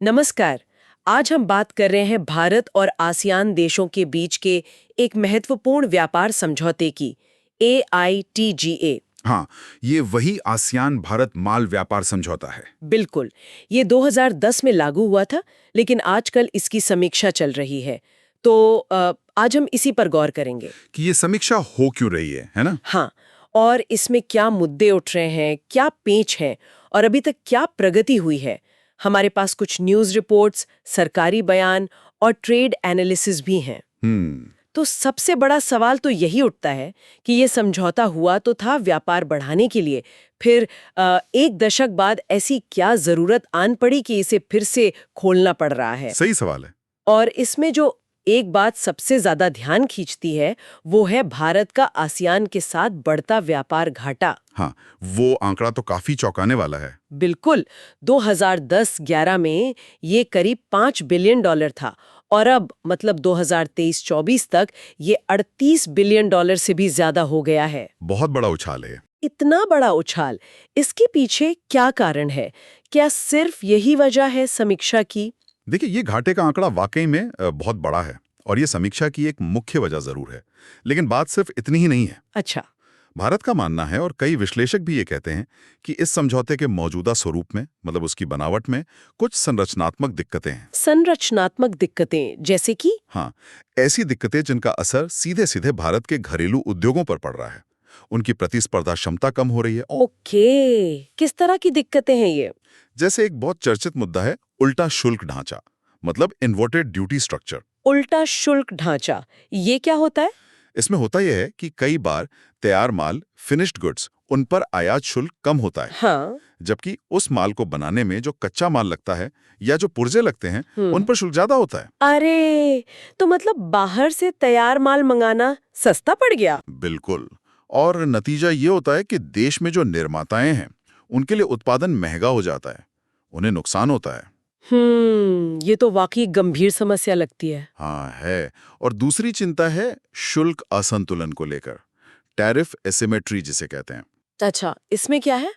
नमस्कार। आज हम बात कर रहे हैं भारत और आसियान देशों के बीच के एक महत्वपूर्ण व्यापार समझौते की, AITGA। हाँ, ये वही आसियान भारत माल व्यापार समझौता है। बिल्कुल, ये 2010 में लागू हुआ था, लेकिन आजकल इसकी समीक्षा चल रही है। तो आज हम इसी पर गौर करेंगे। कि ये समीक्षा हो क्यों रही है ना? हाँ, और इसमें क्या मुद्दे उठ रहे हैं, क्या पेच हैं और अभी तक क्या प्रगति हुई है। हमारे पास कुछ न्यूज़ रिपोर्ट्स, सरकारी बयान और ट्रेड एनालिसिस भी हैं। हम्म। तो सबसे बड़ा सवाल तो यही उठता है कि ये समझौता हुआ तो था व्यापार बढ़ाने के लिए, फिर एक दशक बाद ऐसी क्या जरूरत आन पड़ी कि इसे फिर से खोलना पड़ रहा है। सही सवाल है। और इसमें जो एक बात सबसे ज्यादा ध्यान खींचती है, वो है भारत का आसियान के साथ बढ़ता व्यापार घाटा। हाँ, वो आंकड़ा तो काफी चौंकाने वाला है। बिल्कुल, 2010-11 में ये करीब $5 बिलियन था और अब मतलब 2023-24 तक ये $38 बिलियन से भी ज्यादा हो गया है। बहुत बड़ा उछाल है। इतना बड़ा उछाल, इसके पीछे क्या कारण है? क्या सिर्फ यही वजह है समीक्षा की? देखिए, ये घाटे का आंकड़ा वाकई में बहुत बड़ा है और ये समीक्षा की एक मुख्य वजह जरूर है। लेकिन बात सिर्फ इतनी ही नहीं है। अच्छा। भारत का मानना है, और कई विश्लेषक भी ये कहते हैं, कि इस समझौते के मौजूदा स्वरूप में, मतलब उसकी बनावट में, कुछ संरचनात्मक दिक्कतें हैं। संरचनात्मक दिक्कतें जैसे कि? हाँ, ऐसी दिक्कतें जिनका असर सीधे सीधे भारत के घरेलू उद्योगों पर पड़ रहा है। उनकी प्रतिस्पर्धा क्षमता कम हो रही है। ओके, किस तरह की दिक्कतें हैं ये? जैसे एक बहुत चर्चित मुद्दा है उल्टा शुल्क ढांचा, मतलब इन्वर्टेड ड्यूटी स्ट्रक्चर। उल्टा शुल्क ढांचा, ये क्या होता है? इसमें होता यह है कि कई बार तैयार माल, फिनिश्ड गुड्स, उन पर आयात शुल्क कम होता है, हाँ। जबकि उस माल को बनाने में जो कच्चा माल लगता है या जो पुर्जे लगते हैं, उन पर शुल्क ज्यादा होता है। अरे, तो मतलब बाहर से तैयार माल मंगाना सस्ता पड़ गया? बिल्कुल। और नतीजा ये होता है कि देश में जो निर्माताएं हैं, उनके लिए उत्पादन महंगा हो जाता है, उन्हें नुकसान होता है। ये तो वाकई गंभीर समस्या लगती है। हाँ है। और दूसरी चिंता है शुल्क असंतुलन को लेकर, टैरिफ एसिमेट्री जिसे कहते हैं। अच्छा, इसमें क्या है?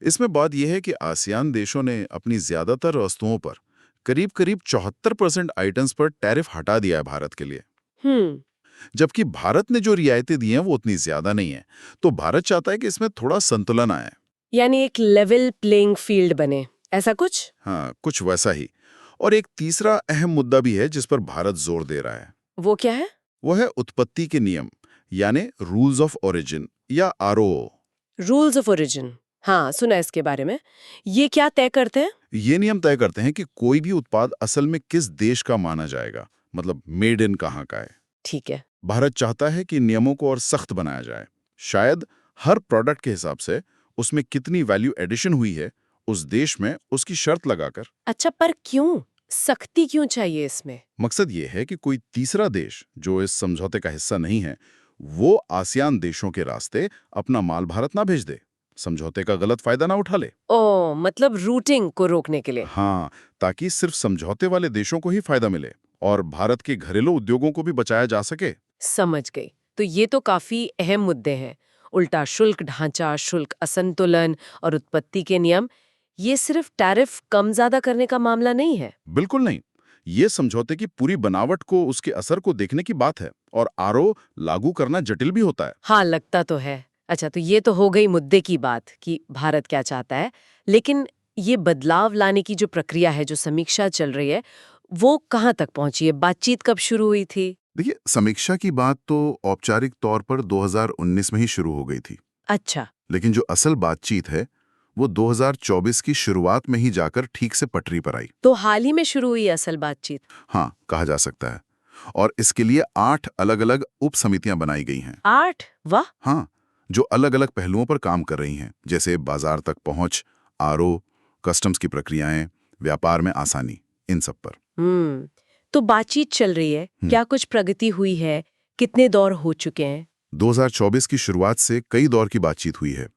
इसमें बात यह है कि आसियान देशों ने अपनी ज्यादातर वस्तुओं पर करीब करीब 74% आइटम्स पर टैरिफ हटा दिया है भारत के लिए। हम्म जबकि भारत ने जो रियायतें दी हैं वो उतनी ज्यादा नहीं है। तो भारत चाहता है कि इसमें थोड़ा संतुलन आए। यानी एक लेवल प्लेइंग फील्ड बने, ऐसा कुछ? हाँ, कुछ वैसा ही। और एक तीसरा अहम मुद्दा भी है जिस पर भारत जोर दे रहा है। वो क्या है? वो है उत्पत्ति के नियम, यानी रूल्स ऑफ ओरिजिन या आरओओ। Rules of origin. हाँ, सुना है इसके बारे में। ये क्या तय करते हैं? ये नियम तय करते हैं कि कोई भी उत्पाद असल में किस देश का माना जाएगा, मतलब मेड इन कहाँ का है। ठीक है। भारत चाहता है कि नियमों को और सख्त बनाया जाए। शायद हर प्रोडक्ट के हिसाब से उसमें कितनी वैल्यू एडिशन हुई है उस देश में, उसकी शर्त लगाकर। अच्छा, पर क्यों सख्ती क्यों चाहिए इसमें? मकसद ये है कि कोई तीसरा देश जो इस समझौते का हिस्सा नहीं है, वो आसियान देशों के रास्ते अपना माल भारत ना भेज दे, समझौते का गलत फायदा ना उठा ले। ओ, मतलब रूटिंग को रोकने के लिए। हाँ, ताकि सिर्फ समझौते वाले देशों को ही फायदा मिले और भारत के घरेलू उद्योगों को भी बचाया जा सके। समझ गई। तो ये तो काफी अहम मुद्दे हैं। उल्टा शुल्क ढांचा, शुल्क असंतुलन और उत्पत्ति के नियम। ये सिर्फ टैरिफ कम ज्यादा करने का मामला नहीं है। बिल्कुल नहीं। ये समझौते की पूरी बनावट को, उसके असर को देखने की बात है, और आरओ लागू करना जटिल भी होता है। हाँ, लगता तो है। अच्छा, तो ये तो हो गई मुद्दे की बात कि भारत क्या चाहता है। लेकिन ये बदलाव लाने की जो प्रक्रिया है, जो समीक्षा चल रही है, वो कहाँ तक पहुंची है? बातचीत कब शुरू हुई थी? देखिए, समीक्षा की बात तो औपचारिक तौर पर 2019 में ही शुरू हो गई थी। अच्छा। लेकिन जो असल बातचीत है वो 2024 की शुरुआत में ही जाकर ठीक से पटरी पर आई। तो हाल ही में शुरू हुई असल बातचीत? हाँ, कहा जा सकता है। और इसके लिए 8 अलग-अलग उप समितियां बनाई गई हैं। 8? वाह। हाँ, जो अलग-अलग पहलुओं पर काम कर रही हैं, जैसे बाजार तक पहुंच, आरओ, कस्टम्स की प्रक्रियाएं, व्यापार में आसानी, इन सब पर। तो बातचीत चल रही है, क्या कुछ प्रगति हुई है? कितने दौर हो चुके हैं? 2024 की शुरुआत से कई दौर की बातचीत हुई है,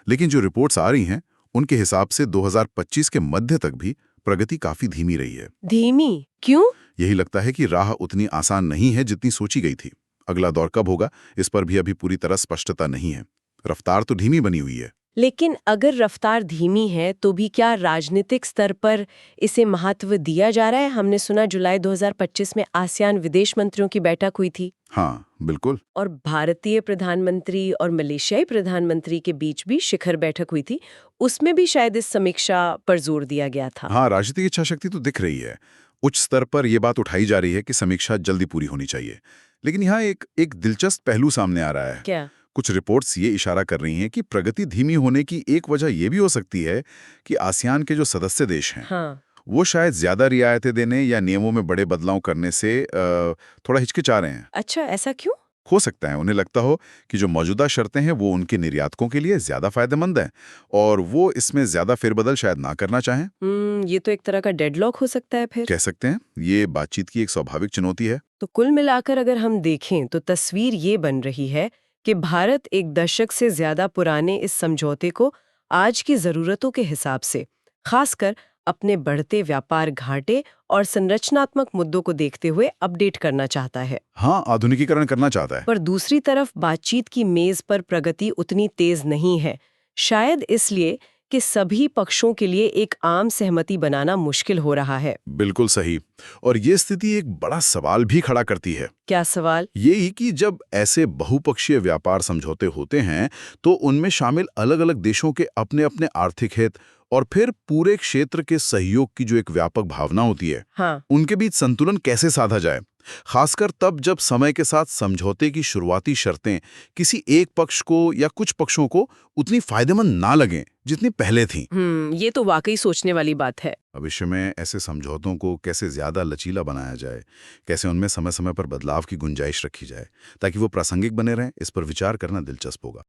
लेकिन जो रिपोर्ट्स आ रही हैं, उनके हिसाब से 2025 के मध्य तक भी प्रगति काफी धीमी रही है। धीमी? क्यों? यही लगता है कि राह उतनी आसान नहीं है जितनी सोची गई थी। अगला दौर कब होगा, इस पर भी अभी पूरी तरह स्पष्टता नहीं है। रफ्तार तो धीमी बनी हुई है। लेकिन अगर रफ्तार धीमी है तो भी क्या राजनीतिक स्तर पर इसे महत्व दिया जा रहा है? हमने सुना जुलाई 2025 में आसियान विदेश मंत्रियों की बैठक हुई थी हाँ, बिल्कुल। और भारतीय प्रधानमंत्री और मलेशियाई प्रधानमंत्री के बीच भी शिखर बैठक हुई थी। उसमें भी शायद इस समीक्षा पर जोर दिया गया था। हाँ, राजनीतिक इच्छाशक्ति तो दिख रही है। उच्च स्तर पर यह बात उठाई जा रही है कि समीक्षा जल्दी पूरी होनी चाहिए। लेकिन यहाँ एक दिलचस्प पहलू सामने आ रहा है। क्या? कुछ रिपोर्ट्स ये इशारा कर रही हैं कि प्रगति धीमी होने की एक वजह ये भी हो सकती है कि आसियान के जो सदस्य देश हैं, हाँ। वो शायद ज्यादा रियायतें देने या नियमों में बड़े बदलाव करने से थोड़ा हिचकिचा रहे हैं। अच्छा, ऐसा क्यों? हो सकता है उन्हें लगता हो कि जो मौजूदा शर्तें हैं वो उनके निर्यातकों के लिए ज्यादा फायदेमंद हैं और वो इसमें ज्यादा फेरबदल शायद ना करना चाहें। ये तो एक तरह का डेडलॉक हो सकता है फिर। कह सकते हैं ये बातचीत की एक स्वाभाविक चुनौती है। तो कुल मिलाकर अगर हम देखें तो तस्वीर ये बन रही है कि भारत एक दशक से ज्यादा पुराने इस समझौते को आज की जरूरतों के हिसाब से, खासकर अपने बढ़ते व्यापार घाटे और संरचनात्मक मुद्दों को देखते हुए अपडेट करना चाहता है। हाँ, आधुनिकीकरण करना चाहता है। पर दूसरी तरफ बातचीत की मेज पर प्रगति उतनी तेज नहीं है, शायद इसलिए कि सभी पक्षों के लिए एक आम सहमति बनाना मुश्किल हो रहा है। बिल्कुल सही। और ये स्थिति एक बड़ा सवाल भी खड़ा करती है। क्या सवाल? यही कि जब ऐसे बहुपक्षीय व्यापार समझौते होते हैं तो उनमें शामिल अलग-अलग देशों के अपने-अपने आर्थिक हित और फिर पूरे क्षेत्र के सहयोग की जो एक व्यापक भावना होती है, हाँ। उनके बीच संतुलन कैसे साधा जाए। खासकर तब जब समय के साथ समझौते की शुरुआती शर्तें किसी एक पक्ष को या कुछ पक्षों को उतनी फायदेमंद ना लगें जितनी पहले थीं। ये तो वाकई सोचने वाली बात है। भविष्य में ऐसे समझौतों को कैसे ज्यादा लचीला बनाया जाए, कैसे उनमें समय-समय पर बदलाव की गुंजाइश रखी जाए ताकि वो प्रासंगिक बने रहें, इस पर विचार करना दिलचस्प होगा।